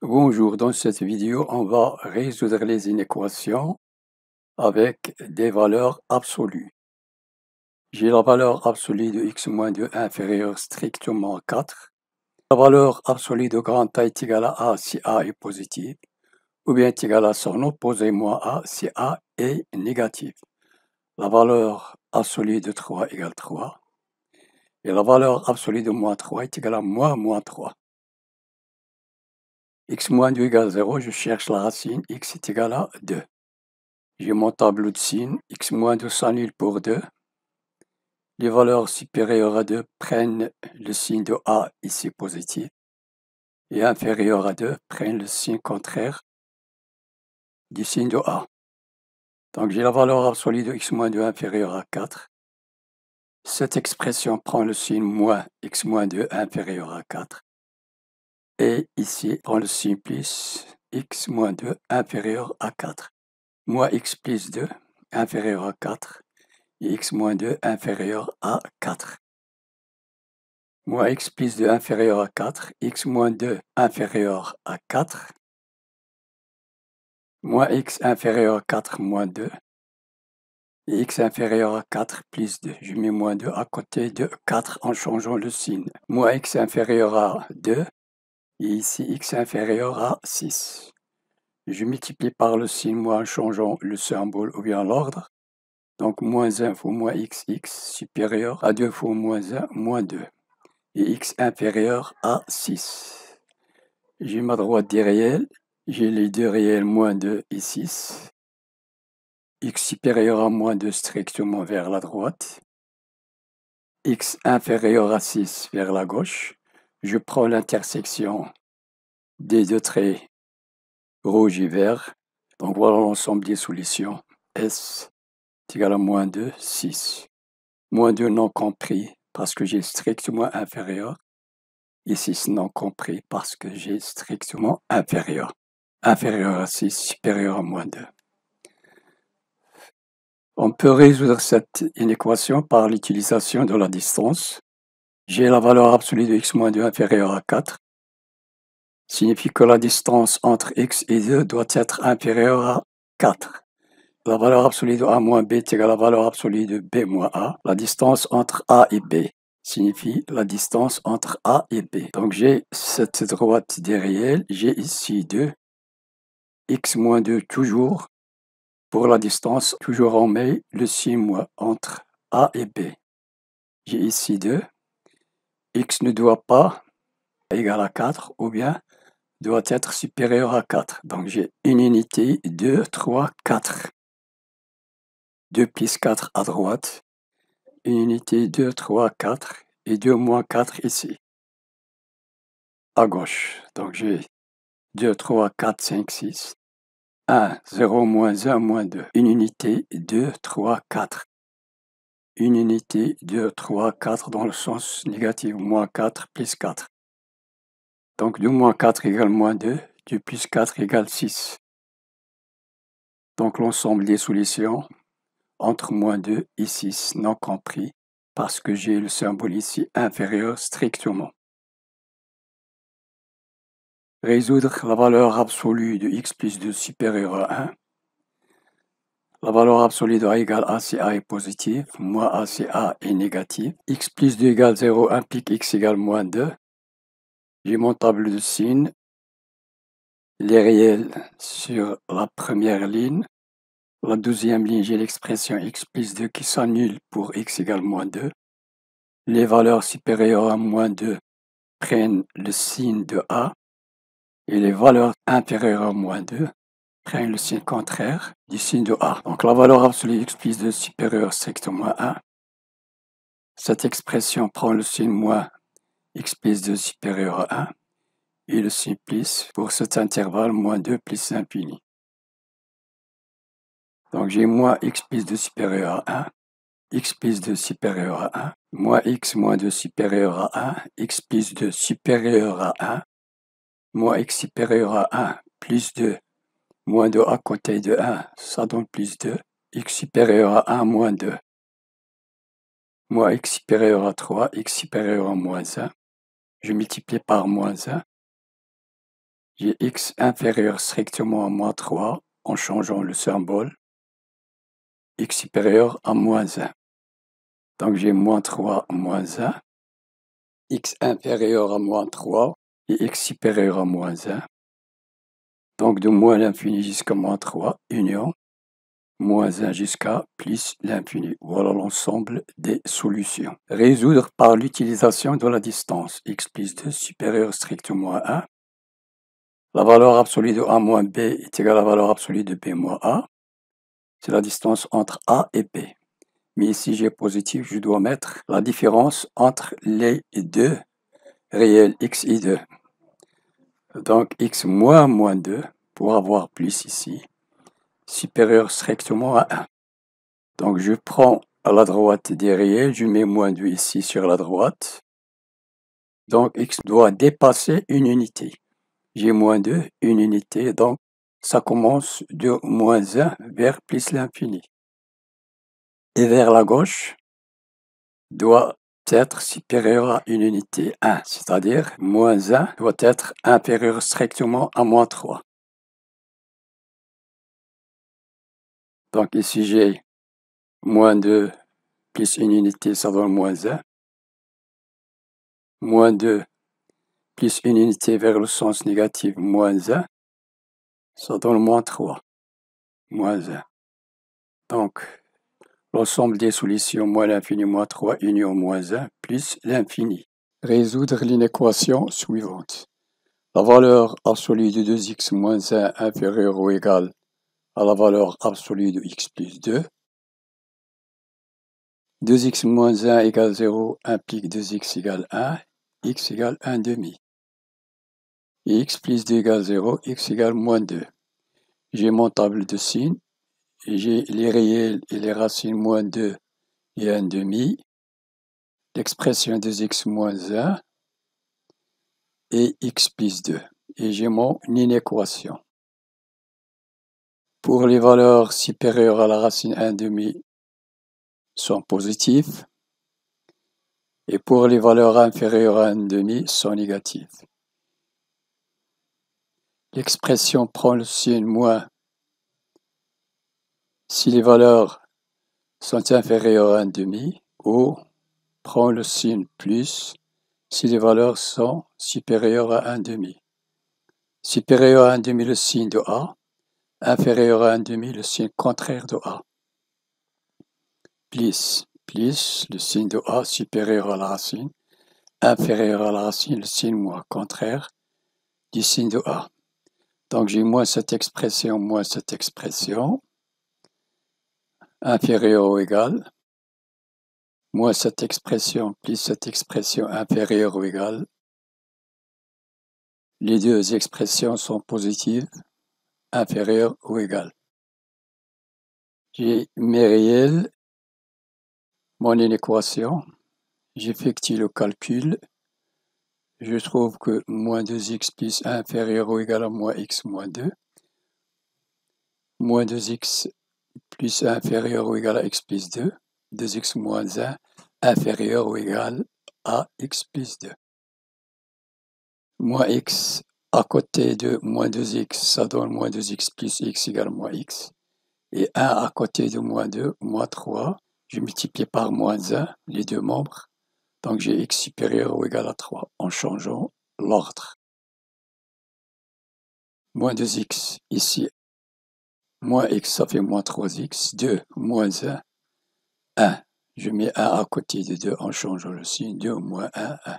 Bonjour, dans cette vidéo, on va résoudre les inéquations avec des valeurs absolues. J'ai la valeur absolue de x moins 2 inférieure strictement à 4. La valeur absolue de grand A est égale à A si A est positif, ou bien est égale à son opposé moins A si A est négatif. La valeur absolue de 3 égale 3. Et la valeur absolue de moins 3 est égale à moins 3. X moins 2 égale 0, je cherche la racine, x est égal à 2. J'ai mon tableau de signes, x moins 2 s'annule pour 2. Les valeurs supérieures à 2 prennent le signe de A ici positif, et inférieures à 2 prennent le signe contraire du signe de A. Donc j'ai la valeur absolue de x moins 2 inférieure à 4. Cette expression prend le signe moins x moins 2 inférieur à 4. Et ici prend le signe plus x moins 2 inférieur à 4. Moins x plus 2 inférieur à 4. Et x moins 2 inférieur à 4. Moins x plus 2 inférieur à 4, x moins 2 inférieur à 4, moins x inférieur à 4 moins 2, et x inférieur à 4 plus 2. Je mets moins 2 à côté de 4 en changeant le signe. Moins x inférieur à 2, et ici x inférieur à 6. Je multiplie par le signe moins en changeant le symbole ou bien l'ordre. Donc moins 1 fois moins x supérieur à 2 fois moins 1, moins 2. Et x inférieur à 6. J'ai ma droite des réels, j'ai les deux réels moins 2 et 6. X supérieur à moins 2 strictement vers la droite. X inférieur à 6 vers la gauche. Je prends l'intersection des deux traits rouge et vert. Donc voilà l'ensemble des solutions. S est égal à moins 2, 6. Moins 2 non compris parce que j'ai strictement inférieur. Et 6 non compris parce que j'ai strictement inférieur. Inférieur à 6, supérieur à moins 2. On peut résoudre cette inéquation par l'utilisation de la distance. J'ai la valeur absolue de x moins 2 inférieure à 4. Signifie que la distance entre x et 2 doit être inférieure à 4. La valeur absolue de a moins b est égale à la valeur absolue de b moins a. La distance entre a et b signifie la distance entre a et b. Donc j'ai cette droite des réels, j'ai ici 2, x moins 2 toujours. Pour la distance, toujours on met le signe moins entre a et b. J'ai ici 2. X ne doit pas égal à 4 ou bien doit être supérieur à 4. Donc j'ai une unité 2, 3, 4. 2 plus 4 à droite. Une unité 2, 3, 4 et 2 moins 4 ici. À gauche. Donc j'ai 2, 3, 4, 5, 6. 1, 0, moins 1, moins 2. Une unité 2, 3, 4. Une unité 2, 3, 4 dans le sens négatif. Moins 4 plus 4. Donc 2 moins 4 égale moins 2. 2 plus 4 égale 6. Donc l'ensemble des solutions entre moins 2 et 6 non compris parce que j'ai le symbole ici inférieur strictement. Résoudre la valeur absolue de x plus 2 supérieure à 1. La valeur absolue de a égale a si a est positive, moins a si a est négative. X plus 2 égale 0 implique x égale moins 2. J'ai mon tableau de signes. Les réels sur la première ligne. La deuxième ligne, j'ai l'expression x plus 2 qui s'annule pour x égale moins 2. Les valeurs supérieures à moins 2 prennent le signe de a. Et les valeurs inférieures à moins 2 prennent le signe contraire du signe de a. Donc la valeur absolue x plus 2 supérieure strictement à 1. Cette expression prend le signe moins x plus 2 supérieur à 1 et le signe plus pour cet intervalle moins 2 plus infini. Donc j'ai moins x plus 2 supérieur à 1, x plus 2 supérieur à 1, moins x moins 2 supérieur à 1, x plus 2 supérieur à 1, moins x supérieur à 1 plus 2, moins 2 à côté de 1, ça donne plus 2, x supérieur à 1 moins 2. moins x supérieur à 3, x supérieur à moins 1. Je multiplie par moins 1. J'ai x inférieur strictement à moins 3 en changeant le symbole. X supérieur à moins 1. Donc j'ai moins 3 moins 1. X inférieur à moins 3 et x supérieur à moins 1. Donc de moins l'infini jusqu'à moins 3, union, moins 1 jusqu'à plus l'infini. Voilà l'ensemble des solutions. Résoudre par l'utilisation de la distance x plus 2 supérieur strictement à 1. La valeur absolue de a moins b est égale à la valeur absolue de b moins a. C'est la distance entre a et b. Mais ici j'ai positif, je dois mettre la différence entre les deux réels x et 2. Donc x moins moins 2 pour avoir plus ici, supérieur strictement à 1. Donc je prends à la droite des réels, je mets moins 2 ici sur la droite. Donc x doit dépasser une unité. J'ai moins 2, une unité, donc ça commence de moins 1 vers plus l'infini. Et vers la gauche doit être supérieur à une unité 1, c'est-à-dire moins 1 doit être inférieur strictement à moins 3. Donc ici j'ai moins 2 plus une unité, ça donne moins 1. Moins 2 plus une unité vers le sens négatif, moins 1, ça donne moins 3. Moins 1. Donc l'ensemble des solutions, moins l'infini, moins 3, union moins 1, plus l'infini. Résoudre l'inéquation suivante. La valeur absolue de 2x moins 1 inférieure ou égale à la valeur absolue de x plus 2. 2x moins 1 égale 0 implique 2x égale 1, x égale 1 demi. Et x plus 2 égale 0, x égale moins 2. J'ai mon table de signes, j'ai les réels et les racines moins 2 et 1 demi, l'expression 2x moins 1 et x plus 2. Et j'ai mon inéquation. Pour les valeurs supérieures à la racine 1 demi sont positives et pour les valeurs inférieures à 1 demi sont négatives. L'expression prend le signe moins si les valeurs sont inférieures à 1 demi ou prend le signe plus si les valeurs sont supérieures à 1 demi. Supérieur à 1 demi le signe de A, inférieur à 1 demi le signe contraire de A. Plus le signe de A supérieur à la racine, inférieur à la racine le signe moins contraire du signe de A. Donc j'ai moins cette expression, inférieure ou égale, moins cette expression, plus cette expression inférieure ou égale. Les deux expressions sont positives, inférieures ou égales. J'ai mes réels, mon inéquation, j'effectue le calcul, je trouve que moins 2x plus 1 inférieur ou égal à moins x moins 2, moins 2x plus 1 inférieur ou égal à x plus 2, 2x moins 1 inférieur ou égal à x plus 2. Moins x à côté de moins 2x, ça donne moins 2x plus x égale moins x. Et 1 à côté de moins 2, moins 3, je multiplie par moins 1 les deux membres. Donc j'ai x supérieur ou égal à 3 en changeant l'ordre. Moins 2x ici, moins x ça fait moins 3x, 2 moins 1, 1. Je mets 1 à côté de 2 en changeant le signe, 2 moins 1, 1.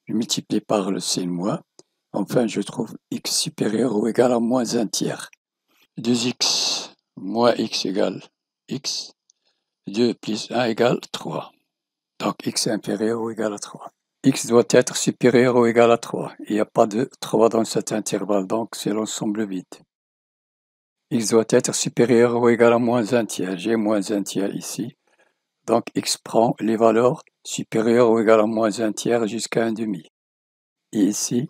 Je multiplie par le signe moins. Enfin, je trouve x supérieur ou égal à moins 1 tiers. 2x moins x égale x. 2 plus 1 égale 3. Donc x est inférieur ou égal à 3. X doit être supérieur ou égal à 3. Il n'y a pas de 3 dans cet intervalle, donc c'est l'ensemble vide. X doit être supérieur ou égal à moins 1 tiers. J'ai moins 1 tiers ici. Donc x prend les valeurs supérieures ou égales à moins 1 tiers jusqu'à 1 demi. Et ici,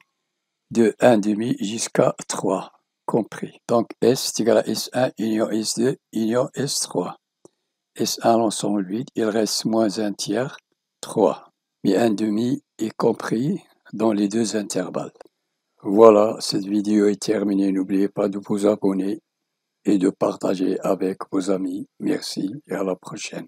de 1 demi jusqu'à 3, compris. Donc S est égal à S1 union S2 union S3. S1 l'ensemble 8, il reste moins un tiers, 3. Mais un demi est compris dans les deux intervalles. Voilà, cette vidéo est terminée. N'oubliez pas de vous abonner et de partager avec vos amis. Merci et à la prochaine.